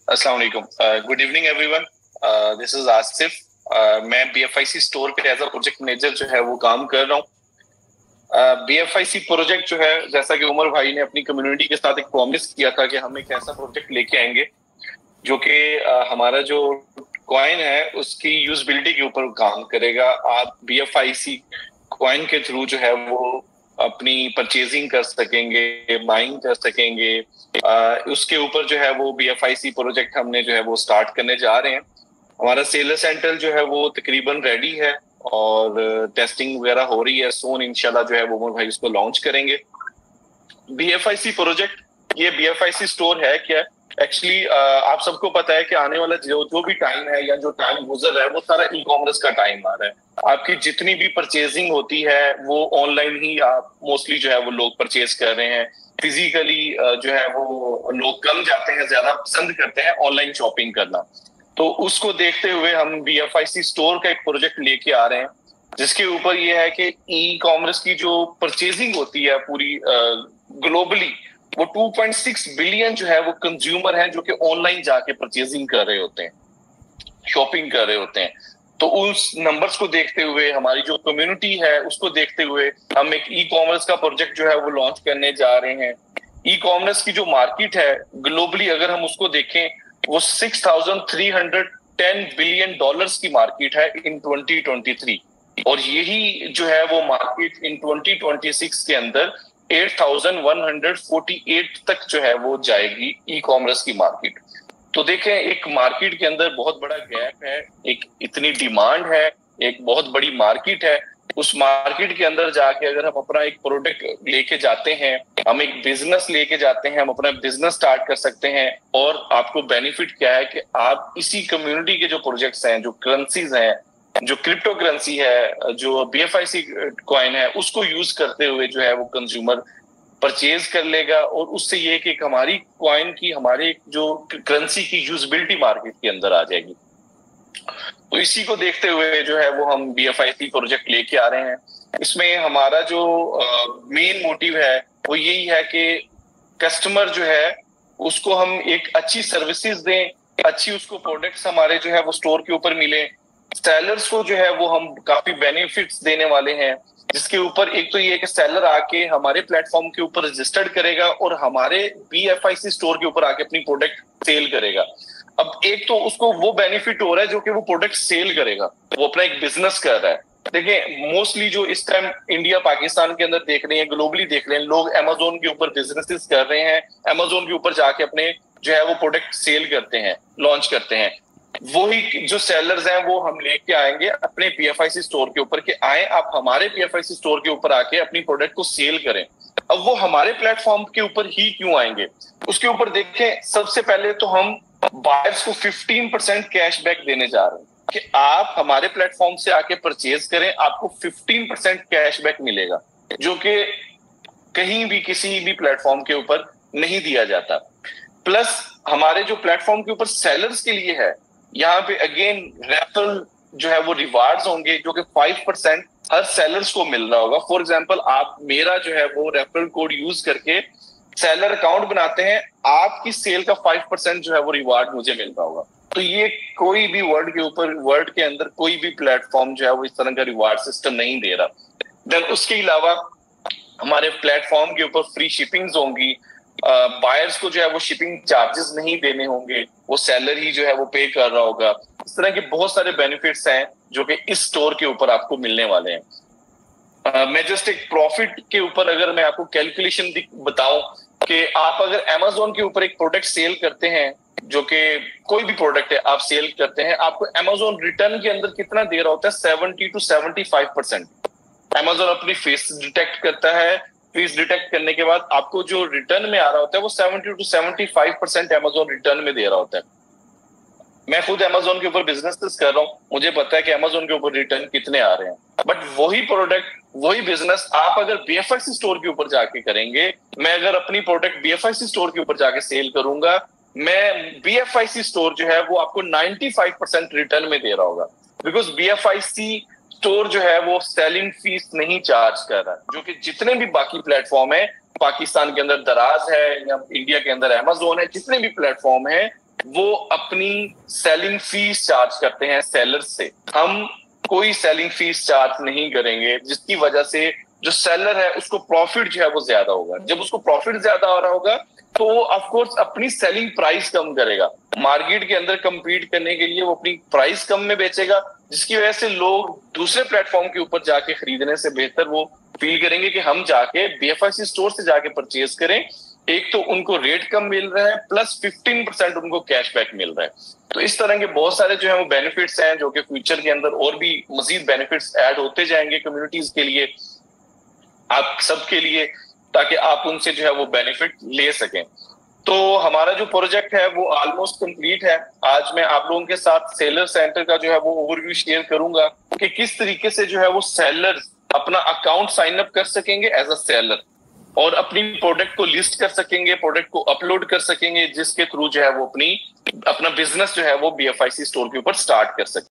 अस्सलाम वालेकुम, good evening everyone. This is Asif. मैं BFIC स्टोर पे एज अ प्रोजेक्ट मैनेजर जो है वो काम कर रहा हूँ। BFIC प्रोजेक्ट जो है, जैसा कि उमर भाई ने अपनी कम्युनिटी के साथ एक प्रॉमिस किया था कि हम एक ऐसा प्रोजेक्ट लेके आएंगे जो कि हमारा जो कॉइन है उसकी यूजबिलिटी के ऊपर काम करेगा। आप BFIC कॉइन के थ्रू जो है वो अपनी परचेजिंग कर सकेंगे, बाइंग कर सकेंगे। उसके ऊपर जो है वो BFIC प्रोजेक्ट हमने जो है वो स्टार्ट करने जा रहे हैं। हमारा सेलर सेंटर जो है वो तकरीबन रेडी है और टेस्टिंग वगैरह हो रही है। सोन इंशाल्लाह जो है वो उमर भाई उसको लॉन्च करेंगे। BFIC प्रोजेक्ट, ये BFIC स्टोर है क्या? एक्चुअली आप सबको पता है कि आने वाला जो भी टाइम है या जो टाइम गुजर रहा है वो सारा ई कॉमर्स का टाइम आ रहा है। आपकी जितनी भी परचेजिंग होती है वो ऑनलाइन ही आप मोस्टली जो है वो लोग परचेज कर रहे हैं। फिजिकली जो है वो लोग कम जाते हैं, ज्यादा पसंद करते हैं ऑनलाइन शॉपिंग करना। तो उसको देखते हुए हम BFIC स्टोर का एक प्रोजेक्ट लेके आ रहे हैं जिसके ऊपर ये है कि ई कॉमर्स की जो परचेजिंग होती है पूरी ग्लोबली, वो 2.6 बिलियन जो है वो कंज्यूमर हैं जो कि ऑनलाइन जाके परचेजिंग कर रहे होते हैं, शॉपिंग कर रहे होते हैं। तो उस नंबर्स को देखते हुए, हमारी जो कम्युनिटी है उसको देखते हुए हम एक ई कॉमर्स का प्रोजेक्ट जो है वो लॉन्च करने जा रहे हैं। ई कॉमर्स की जो मार्केट है ग्लोबली अगर हम उसको देखें, वो $6,310 बिलियन की मार्केट है इन 2023, और यही जो है वो मार्केट इन 2026 के अंदर 8,148 तक जो है वो जाएगी ई कॉमर्स की मार्केट। तो देखें, एक मार्केट के अंदर बहुत बड़ा गैप है, एक इतनी डिमांड है, एक बहुत बड़ी मार्केट है। उस मार्केट के अंदर जाके अगर हम अपना एक प्रोडक्ट लेके जाते हैं, हम एक बिजनेस लेके जाते हैं, हम अपना बिजनेस स्टार्ट कर सकते हैं। और आपको बेनिफिट क्या है कि आप इसी कम्युनिटी के जो प्रोजेक्ट्स हैं, जो करेंसीज हैं, जो क्रिप्टो करेंसी है, जो BFIC कॉइन है, उसको यूज करते हुए जो है वो कंज्यूमर परचेज कर लेगा। और उससे ये कि हमारी कॉइन की, हमारे जो करेंसी की यूजबिलिटी मार्केट के अंदर आ जाएगी। तो इसी को देखते हुए जो है वो हम BFIC प्रोजेक्ट लेके आ रहे हैं। इसमें हमारा जो मेन मोटिव है वो यही है कि कस्टमर जो है उसको हम एक अच्छी सर्विसेज दें, अच्छी उसको प्रोडक्ट्स हमारे जो है वो स्टोर के ऊपर मिले। सेलर्स को जो है वो हम काफी बेनिफिट्स देने वाले हैं, जिसके ऊपर एक तो ये कि सेलर आके हमारे प्लेटफॉर्म के ऊपर रजिस्टर्ड करेगा और हमारे BFIC स्टोर के ऊपर आके अपनी प्रोडक्ट सेल करेगा। अब एक तो उसको वो बेनिफिट हो रहा है जो कि वो प्रोडक्ट सेल करेगा, वो अपना एक बिजनेस कर रहा है। देखिए, मोस्टली जो इस टाइम इंडिया पाकिस्तान के अंदर देख रहे हैं, ग्लोबली देख रहे हैं, लोग अमेजोन के ऊपर बिजनेसेस कर रहे हैं, अमेजोन के ऊपर जाके अपने जो है वो प्रोडक्ट सेल करते हैं, लॉन्च करते हैं। वही जो सेलर्स हैं वो हम लेके आएंगे अपने BFIC स्टोर के ऊपर कि आए आप हमारे BFIC स्टोर के ऊपर आके अपनी प्रोडक्ट को सेल करें। अब वो हमारे प्लेटफॉर्म के ऊपर ही क्यों आएंगे, उसके ऊपर देखें। सबसे पहले तो हम बायर्स को 15% कैशबैक देने जा रहे हैं कि आप हमारे प्लेटफॉर्म से आके परचेज करें, आपको 15% कैशबैक मिलेगा, जो कि कहीं भी किसी भी प्लेटफॉर्म के ऊपर नहीं दिया जाता। प्लस हमारे जो प्लेटफॉर्म के ऊपर सेलर्स के लिए है, यहाँ पे अगेन रेफरल जो है वो रिवार्ड्स होंगे जो कि 5% हर सेलर्स को मिल रहा होगा। फॉर एग्जांपल, आप मेरा जो है वो रेफरल कोड यूज करके सेलर अकाउंट बनाते हैं, आपकी सेल का 5% जो है वो रिवार्ड मुझे मिल रहा होगा। तो ये कोई भी वर्ल्ड के अंदर कोई भी प्लेटफॉर्म जो है वो इस तरह का रिवार्ड सिस्टम नहीं दे रहा। देन उसके अलावा हमारे प्लेटफॉर्म के ऊपर फ्री शिपिंग्स होंगी, बायर्स को जो है वो शिपिंग चार्जेस नहीं देने होंगे, वो सेलर ही जो है वो पे कर रहा होगा। इस तरह के बहुत सारे बेनिफिट्स हैं जो कि इस स्टोर के ऊपर आपको मिलने वाले हैं। मैं जस्ट एक प्रॉफिट के ऊपर अगर मैं आपको कैलकुलेशन बताऊं कि आप अगर अमेजोन के ऊपर एक प्रोडक्ट सेल करते हैं, जो कि कोई भी प्रोडक्ट है आप सेल करते हैं, आपको अमेजोन रिटर्न के अंदर कितना दे रहा होता है? 70 to 75%। अमेजोन अपनी फेस डिटेक्ट करता है, फेस डिटेक्ट करने के बाद आपको जो रिटर्न में आ रहा होता है वो 70 to 75% अमेजोन रिटर्न में दे रहा होता है। मैं खुद अमेजोन के ऊपर बिजनेस कर रहा हूँ, मुझे पता है कि अमेजोन के ऊपर रिटर्न कितने आ रहे हैं। बट वही प्रोडक्ट, वही बिजनेस आप अगर BFIC स्टोर के ऊपर जाके करेंगे, मैं अगर अपनी प्रोडक्ट BFIC स्टोर के ऊपर जाके सेल करूंगा, मैं BFIC स्टोर जो है वो आपको 95% रिटर्न में दे रहा होगा। बिकॉज BFIC स्टोर जो है वो सेलिंग फीस नहीं चार्ज कर रहा, जो कि जितने भी बाकी प्लेटफॉर्म है, पाकिस्तान के अंदर दराज है या इंडिया के अंदर अमेजोन है, जितने भी प्लेटफॉर्म है وہ اپنی سیلنگ فیس چارج کرتے ہیں سیلر سے. ہم کوئی سیلنگ فیس چارج نہیں کریں گے، جس کی وجہ سے جو سیلر ہے اس کو پروفٹ جو ہے وہ زیادہ ہوگا. جب اس کو پروفٹ زیادہ ہو رہا ہوگا تو وہ آف کورس اپنی سیلنگ پرائس کم کرے گا. مارکیٹ کے اندر کمپیٹ کرنے کے لیے وہ اپنی پرائس کم میں بیچے گا، جس کی وجہ سے لوگ دوسرے پلیٹ فارم کے اوپر جا کے خریدنے سے بہتر وہ فیل کریں گے کہ ہم جا کے BFIC اسٹور سے جا کے پرچیز کریں. ایک تو ان کو ریٹ کم مل رہا ہے، پلس 15% ان کو کیش بیک مل رہا ہے. تو اس طرح کے بہت سارے جو ہے وہ بینیفٹس ہیں، جو کہ فیوچر کے اندر اور بھی مزید بینیفٹس ایڈ ہوتے جائیں گے کمیونٹیز کے لیے، آپ سب کے لیے، تاکہ آپ ان سے جو ہے وہ بینیفٹ لے سکیں. تو ہمارا جو پروجیکٹ ہے وہ آلموسٹ کمپلیٹ ہے. آج میں آپ لوگوں کے ساتھ سیلر سینٹر کا جو ہے وہ اوور ویو شیئر کروں گا کہ کس طریقے سے جو ہے وہ سیلر اپنا اکاؤنٹ سائن اپ کر سکیں گے ایز اے سیلر، اور اپنی پروڈکٹ کو لسٹ کر سکیں گے، پروڈکٹ کو اپلوڈ کر سکیں گے، جس کے تھرو جو ہے وہ اپنا بزنس جو ہے وہ BFIC اسٹور کے اوپر سٹارٹ کر سکیں.